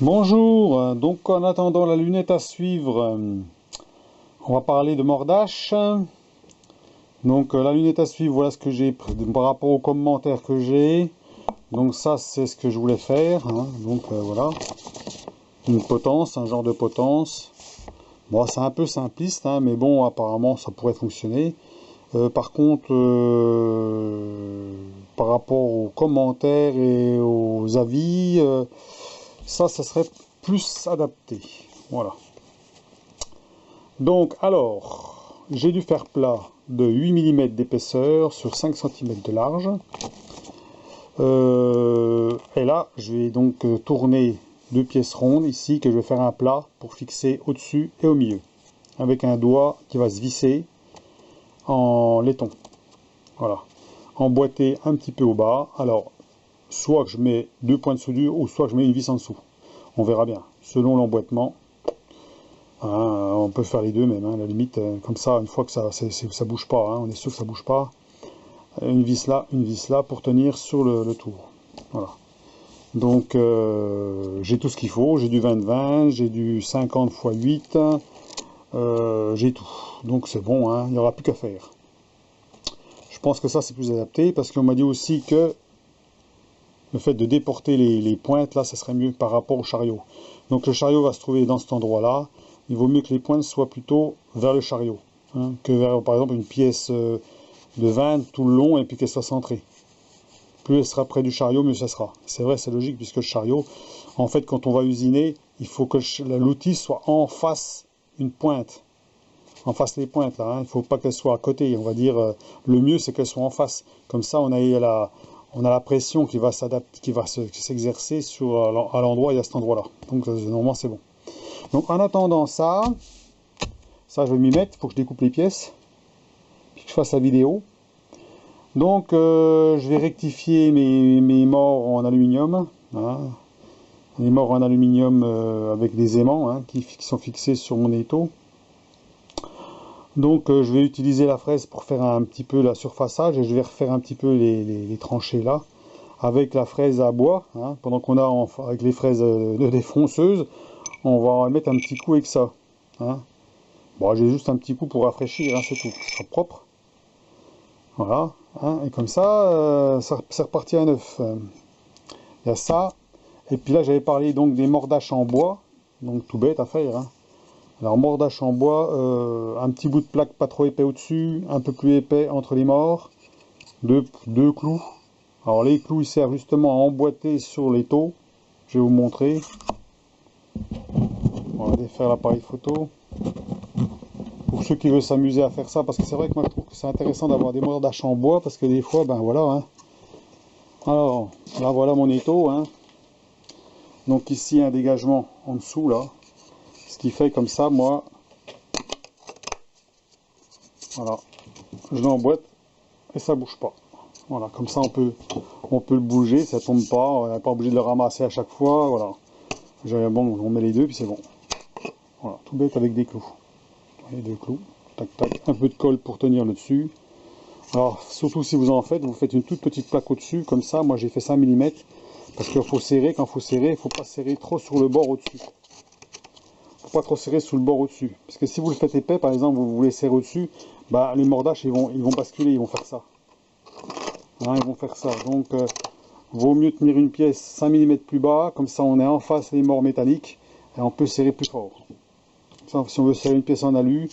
Bonjour, donc en attendant la lunette à suivre, on va parler de Mordache. Donc la lunette à suivre, voilà ce que j'ai par rapport aux commentaires que j'ai. Donc ça c'est ce que je voulais faire, hein. Donc voilà, une potence, un genre de potence. Bon, c'est un peu simpliste, hein, mais bon, apparemment ça pourrait fonctionner. Par contre, par rapport aux commentaires et aux avis, ça serait plus adapté. Voilà. Donc, alors, j'ai dû faire plat de 8 mm d'épaisseur sur 5 cm de large. Et là, je vais donc tourner deux pièces rondes ici que je vais faire un plat pour fixer au-dessus et au milieu. Avec un doigt qui va se visser en laiton. Voilà. Emboîté un petit peu au bas. Alors, soit que je mets deux points de soudure ou soit que je mets une vis en dessous. On verra bien, selon l'emboîtement. On peut faire les deux même, hein, à la limite, comme ça, une fois que ça bouge pas, hein, on est sûr que ça bouge pas. Une vis là pour tenir sur le tour. Voilà. Donc j'ai tout ce qu'il faut, j'ai du 20-20, j'ai du 50 x 8, j'ai tout. Donc c'est bon, hein, il n'y aura plus qu'à faire. Je pense que ça c'est plus adapté parce qu'on m'a dit aussi que le fait de déporter les pointes là, ça serait mieux par rapport au chariot. Donc le chariot va se trouver dans cet endroit là. Il vaut mieux que les pointes soient plutôt vers le chariot, hein, que vers par exemple une pièce de 20 tout le long et puis qu'elle soit centrée. Plus elle sera près du chariot, mieux ça sera. C'est vrai, c'est logique, puisque le chariot, en fait, quand on va usiner, il faut que l'outil soit en face une pointe. En face les pointes, là, hein. Il ne faut pas qu'elle soit à côté. On va dire, le mieux, c'est qu'elle soit en face. Comme ça, on a la pression qui va s'adapter, qui va s'exercer à l'endroit et à cet endroit-là. Donc, normalement, c'est bon. Donc, en attendant ça, je vais m'y mettre. Il faut que je découpe les pièces. Puis que je fasse la vidéo. Donc je vais rectifier mes morts en aluminium, hein. Les morts en aluminium avec des aimants, hein, qui sont fixés sur mon étau. Donc je vais utiliser la fraise pour faire un petit peu la surfaçage et je vais refaire un petit peu les tranchées là avec la fraise à bois, hein. Pendant qu'on a avec les fraises défonceuses, on va mettre un petit coup avec ça, hein. Bon, j'ai juste un petit coup pour rafraîchir, hein, c'est tout, ce sera propre. Voilà, hein, et comme ça, c'est reparti à neuf. Il y a ça. Et puis là, j'avais parlé donc des mordaches en bois. Donc tout bête à faire, hein. Alors mordache en bois, un petit bout de plaque pas trop épais au-dessus, un peu plus épais entre les morts, deux clous. Alors les clous, ils servent justement à emboîter sur les taux. Je vais vous montrer. On va défaire l'appareil photo. Pour ceux qui veulent s'amuser à faire ça, parce que c'est vrai que moi je trouve que c'est intéressant d'avoir des mordaches en bois, parce que des fois, ben voilà, hein. Alors, là voilà mon étau, hein. Donc ici un dégagement en dessous là, ce qui fait comme ça, moi, voilà, je l'emboîte et ça bouge pas. Voilà, comme ça on peut le bouger, ça tombe pas, on n'est pas obligé de le ramasser à chaque fois, voilà. Bon, on met les deux puis c'est bon. Voilà, tout bête avec des clous. Et des clous, tac tac, un peu de colle pour tenir le dessus. Alors surtout si vous en faites, vous faites une toute petite plaque au-dessus, comme ça, moi j'ai fait 5 mm, parce qu'il faut serrer, quand il faut serrer, il ne faut pas serrer trop sur le bord au-dessus. Il ne faut pas trop serrer sous le bord au-dessus. Parce que si vous le faites épais, par exemple, vous voulez serrer au-dessus, bah, les mordaches ils vont basculer, ils vont faire ça. Hein, ils vont faire ça. Donc vaut mieux tenir une pièce 5 mm plus bas, comme ça on est en face les morts métalliques, et on peut serrer plus fort. Ça, si on veut serrer une pièce en alu,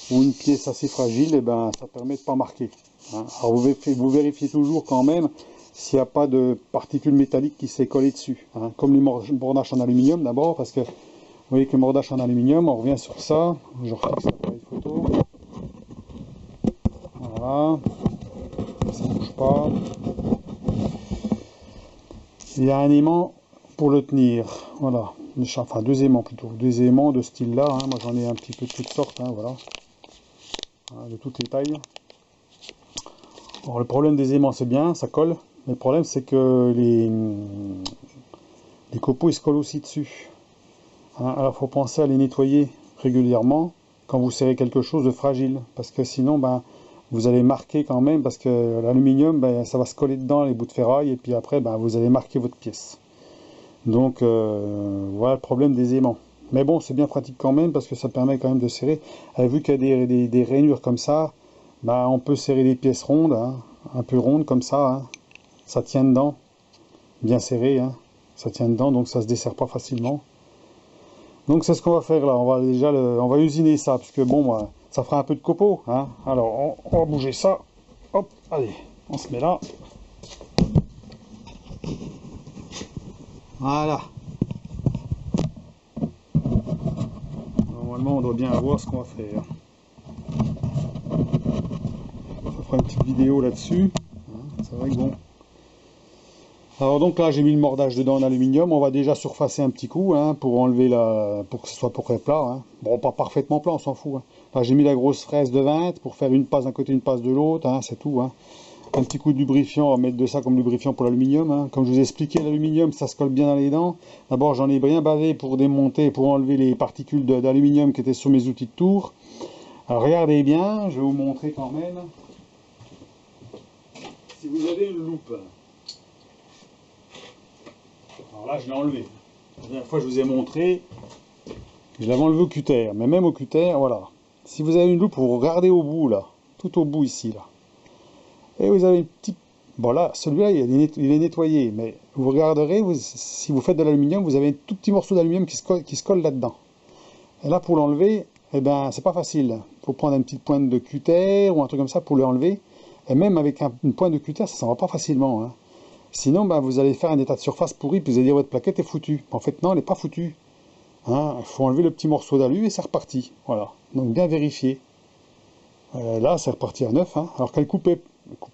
ou une pièce assez fragile, et ben, ça permet de ne pas marquer. Hein. Alors vous vérifiez toujours quand même s'il n'y a pas de particules métalliques qui s'est collé dessus, hein. Comme les mordaches en aluminium d'abord, parce que vous voyez que les mordaches en aluminium, on revient sur ça, je refixe l'appareil photo, voilà, ça ne bouge pas, il y a un aimant pour le tenir, voilà, enfin deux aimants plutôt, deux aimants de ce style là, hein. Moi j'en ai un petit peu de toutes sortes, hein, voilà, de toutes les tailles. Alors, le problème des aimants, c'est bien, ça colle, mais le problème c'est que les copeaux ils se collent aussi dessus, hein. Alors il faut penser à les nettoyer régulièrement quand vous serrez quelque chose de fragile, parce que sinon ben, vous allez marquer quand même, parce que l'aluminium ben, ça va se coller dedans les bouts de ferraille, et puis après ben, vous allez marquer votre pièce. Donc voilà le problème des aimants. Mais bon, c'est bien pratique quand même parce que ça permet quand même de serrer. Vu qu'il y a des rainures comme ça, bah, on peut serrer des pièces rondes, hein, un peu rondes comme ça. Hein. Ça tient dedans, bien serré. Hein. Ça tient dedans, donc ça se dessert pas facilement. Donc c'est ce qu'on va faire là. On va déjà on va usiner ça parce que bon, moi, ça fera un peu de copeaux. Hein. Alors on va bouger ça. Hop, allez, on se met là. Voilà. Normalement, on doit bien voir ce qu'on va faire. Ça fera une petite vidéo là-dessus. C'est vrai que bon. Alors donc là, j'ai mis le mordage dedans en aluminium. On va déjà surfacer un petit coup hein, pour enlever pour que ce soit pour plat. Hein. Bon, pas parfaitement plat, on s'en fout. Hein. Là, j'ai mis la grosse fraise de 20 pour faire une passe d'un côté, une passe de l'autre. Hein, c'est tout. Hein. Un petit coup de lubrifiant, on va mettre de ça comme lubrifiant pour l'aluminium. Hein. Comme je vous ai expliqué, l'aluminium, ça se colle bien dans les dents. D'abord, j'en ai bien bavé pour démonter, pour enlever les particules d'aluminium qui étaient sur mes outils de tour. Alors, regardez bien, je vais vous montrer quand même. Si vous avez une loupe, alors là, je l'ai enlevé. La dernière fois, je vous ai montré, je l'avais enlevé au cutter. Mais même au cutter, voilà. Si vous avez une loupe, vous regardez au bout, là. Tout au bout, ici, là. Et vous avez une petite... Bon, là, celui-là, il est nettoyé. Mais vous regarderez, si vous faites de l'aluminium, vous avez un tout petit morceau d'aluminium qui se colle là-dedans. Et là, pour l'enlever, eh ben, c'est pas facile. Il faut prendre une petite pointe de cutter ou un truc comme ça pour l'enlever. Et même avec une pointe de cutter, ça s'en va pas facilement. Hein. Sinon, ben, vous allez faire un état de surface pourri, puis vous allez dire votre plaquette est foutue. En fait, non, elle n'est pas foutue. Hein, il faut enlever le petit morceau d'alu et c'est reparti. Voilà. Donc bien vérifier. Là, c'est reparti à neuf. Hein. Alors qu'elle coupait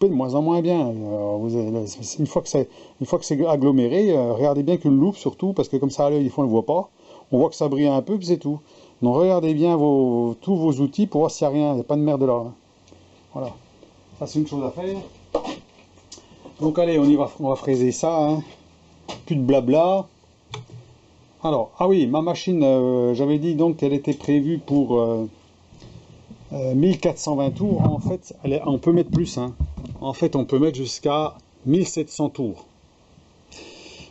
de moins en moins bien. Une fois que c'est aggloméré, regardez bien qu'une loupe surtout, parce que comme ça à l'œil, des fois on ne le voit pas. On voit que ça brille un peu, puis c'est tout. Donc regardez bien tous vos outils pour voir s'il n'y a rien, il n'y a pas de merde là. Hein. Voilà. Ça c'est une chose à faire. Donc allez, on va fraiser ça. Hein. Plus de blabla. Alors, ah oui, ma machine, j'avais dit donc qu'elle était prévue pour 1420 tours. En fait, on peut mettre plus. Hein. En fait, on peut mettre jusqu'à 1700 tours.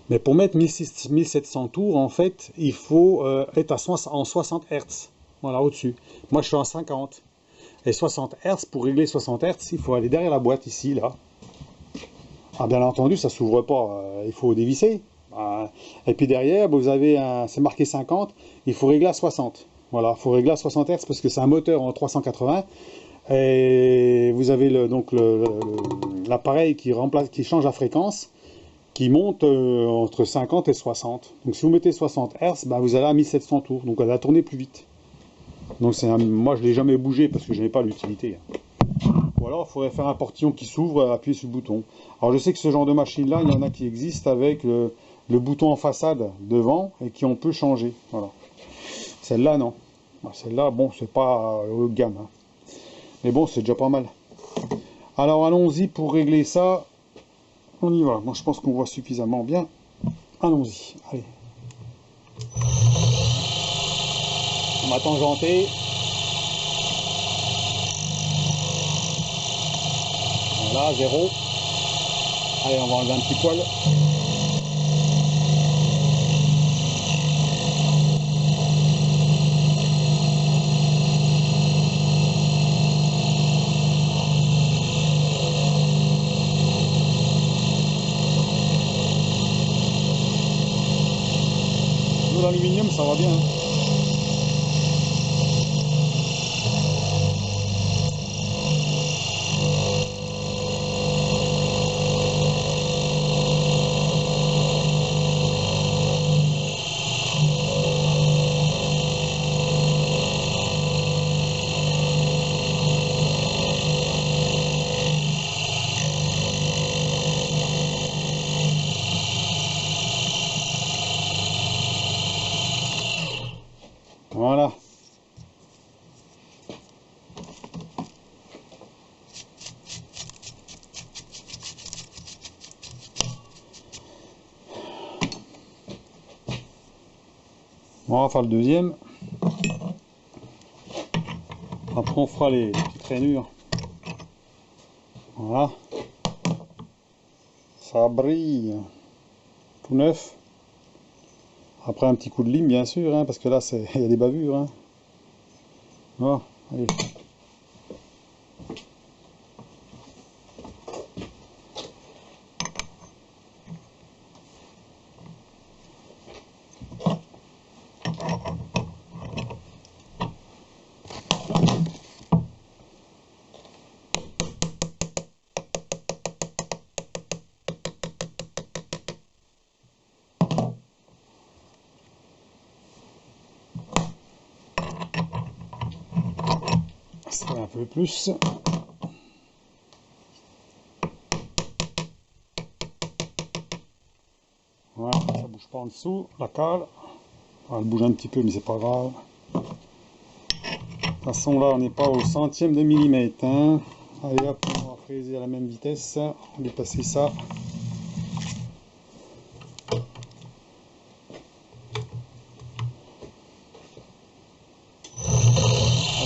Mais pour mettre 1700 tours, en fait, il faut être en 60 Hz. Voilà, au-dessus. Moi, je suis en 50. Et 60 Hz, pour régler 60 Hz, il faut aller derrière la boîte, ici, là. Ah, bien entendu, ça ne s'ouvre pas. Il faut dévisser. Et puis derrière, vous avez c'est marqué 50, il faut régler à 60. Voilà, il faut régler à 60 Hz parce que c'est un moteur en 380. Et vous avez l'appareil qui change la fréquence, qui monte entre 50 et 60. Donc si vous mettez 60 Hz, bah, vous allez à 1700 tours. Donc elle va tourner plus vite. Donc moi je ne l'ai jamais bougé parce que je n'ai pas l'utilité. Ou alors il faudrait faire un portillon qui s'ouvre, appuyer sur le bouton. Alors je sais que ce genre de machine là, il y en a qui existent avec le bouton en façade devant et qui on peut changer. Voilà. Celle-là non. Celle-là, bon, c'est pas haut de gamme. Hein. Mais bon, c'est déjà pas mal. Alors allons-y pour régler ça. On y va. Moi je pense qu'on voit suffisamment bien. Allons-y. Allez. On va tangenter. Voilà, 0. Allez, on va enlever un petit poil. L'aluminium, ça va bien. Hein. Voilà. On va faire le deuxième. Après on fera les petites rainures. Voilà. Ça brille. Tout neuf. Après un petit coup de lime bien sûr, hein, parce que là il y a des bavures. Hein. Voilà, allez. Ça va un peu plus. Voilà, ça bouge pas en dessous, la cale. Elle bouge un petit peu, mais c'est pas grave. De toute façon, là, on n'est pas au centième de millimètre. Hein. Allez hop, on va fraiser à la même vitesse. On va passer ça. On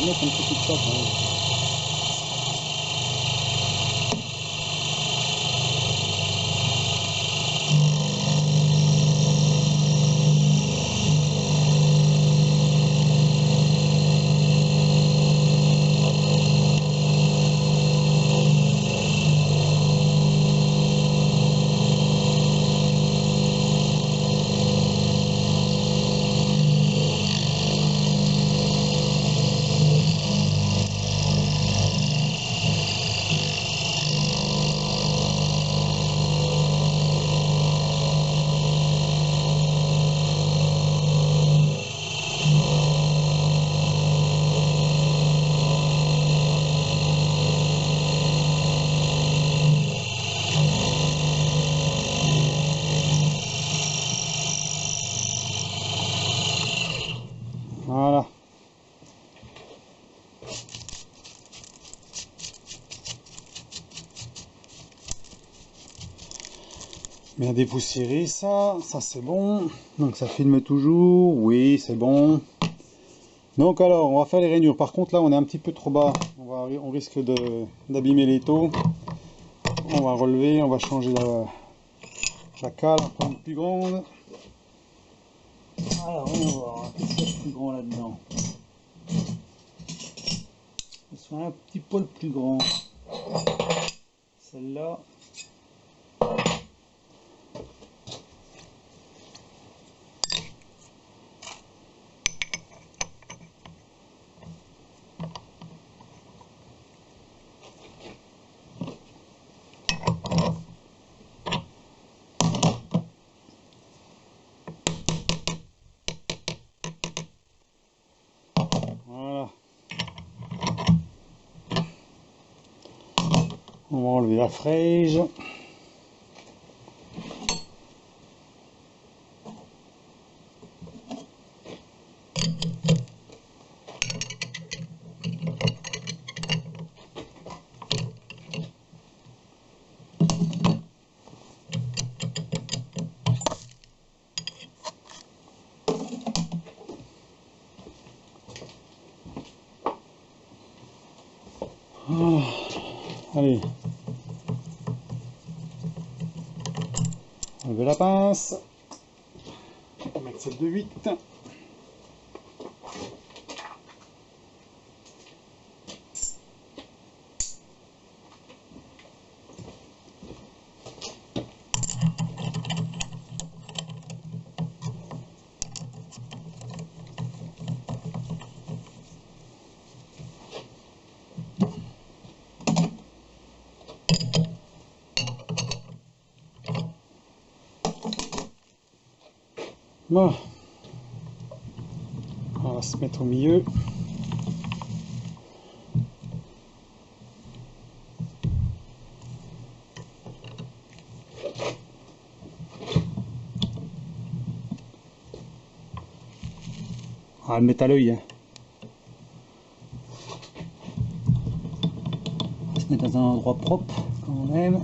va mettre un petit coup de choc. Hein. Voilà. Bien dépoussiéré ça c'est bon. Donc ça filme toujours, oui c'est bon. Donc alors on va faire les rainures. Par contre là on est un petit peu trop bas, on risque d'abîmer les taux. On va relever, on va changer la cale, on va prendre une plus grande. Alors on va voir, qu'est-ce qu'il y a de plus grand là-dedans. Ce soit un petit poil plus grand. Celle-là. Voilà. On va enlever la fraise. Voilà. Allez. Enlever la pince. On va mettre celle de 8. Bon. On va se mettre au milieu. On va le mettre à l'œil. Hein. On va se mettre dans un endroit propre quand même.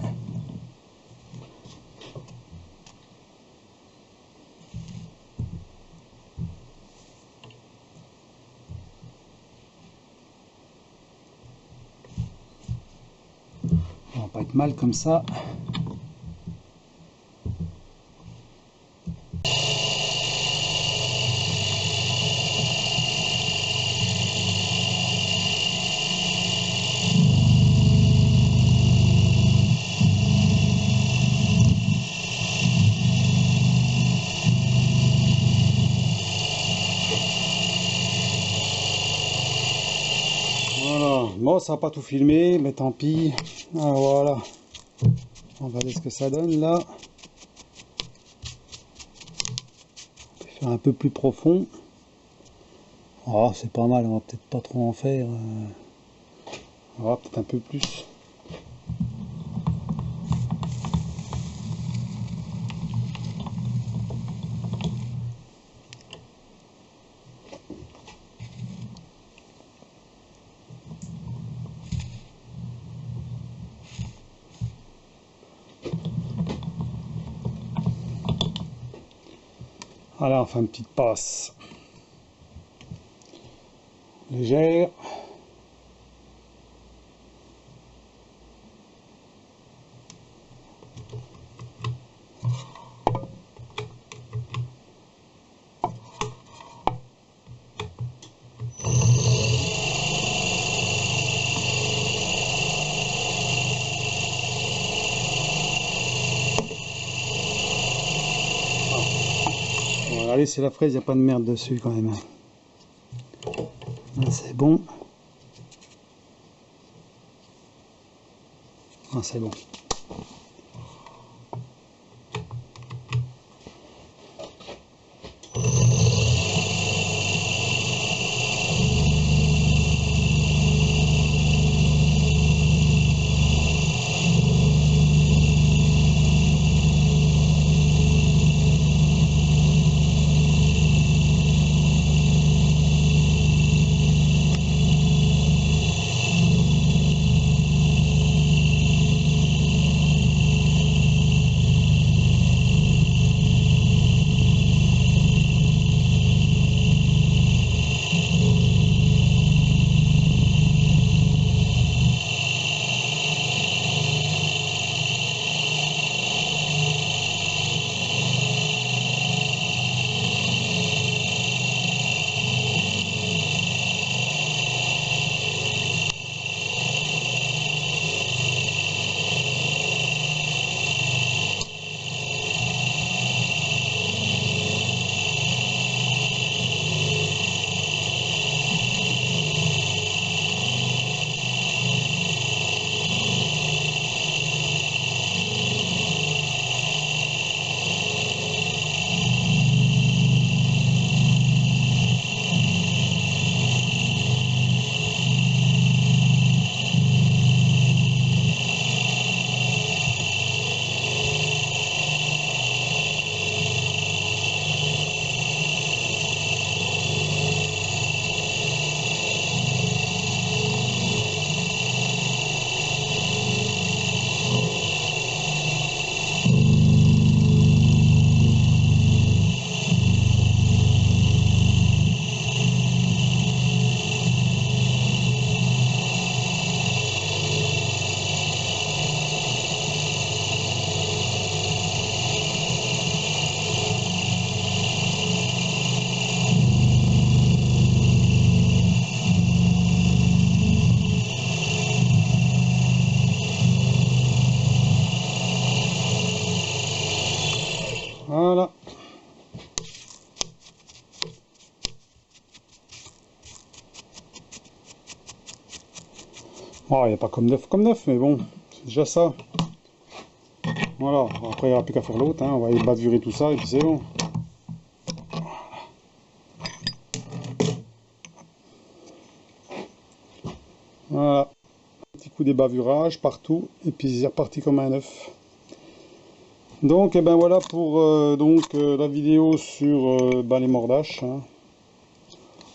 On va pas être mal comme ça. Bon, ça n'a pas tout filmé, mais tant pis. Alors, voilà. On va voir ce que ça donne là. On peut faire un peu plus profond. Oh, c'est pas mal, on va peut-être pas trop en faire. On va peut-être un peu plus. Voilà, on fait une petite passe légère. Voilà, allez, c'est la fraise, il n'y a pas de merde dessus quand même. C'est bon. Ah, c'est bon. Voilà. Oh, il n'y a pas comme neuf, mais bon, c'est déjà ça. Voilà, après il n'y aura plus qu'à faire l'autre, hein. On va y baturer tout ça et puis c'est bon. Voilà, petit coup débavurage partout et puis c'est reparti comme un œuf. Donc, et ben voilà pour la vidéo sur les mordaches. Hein.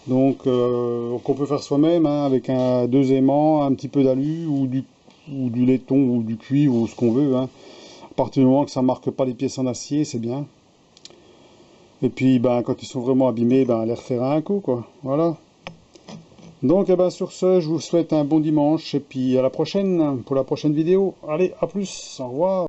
Donc, qu'on peut faire soi-même hein, avec deux aimants, un petit peu d'alu ou du laiton ou du cuivre ou ce qu'on veut. Hein. À partir du moment que ça marque pas les pièces en acier, c'est bien. Et puis, ben, quand ils sont vraiment abîmés, ben, les refaire un coup, quoi. Voilà. Donc, eh ben, sur ce, je vous souhaite un bon dimanche et puis à la prochaine pour la prochaine vidéo. Allez, à plus, au revoir.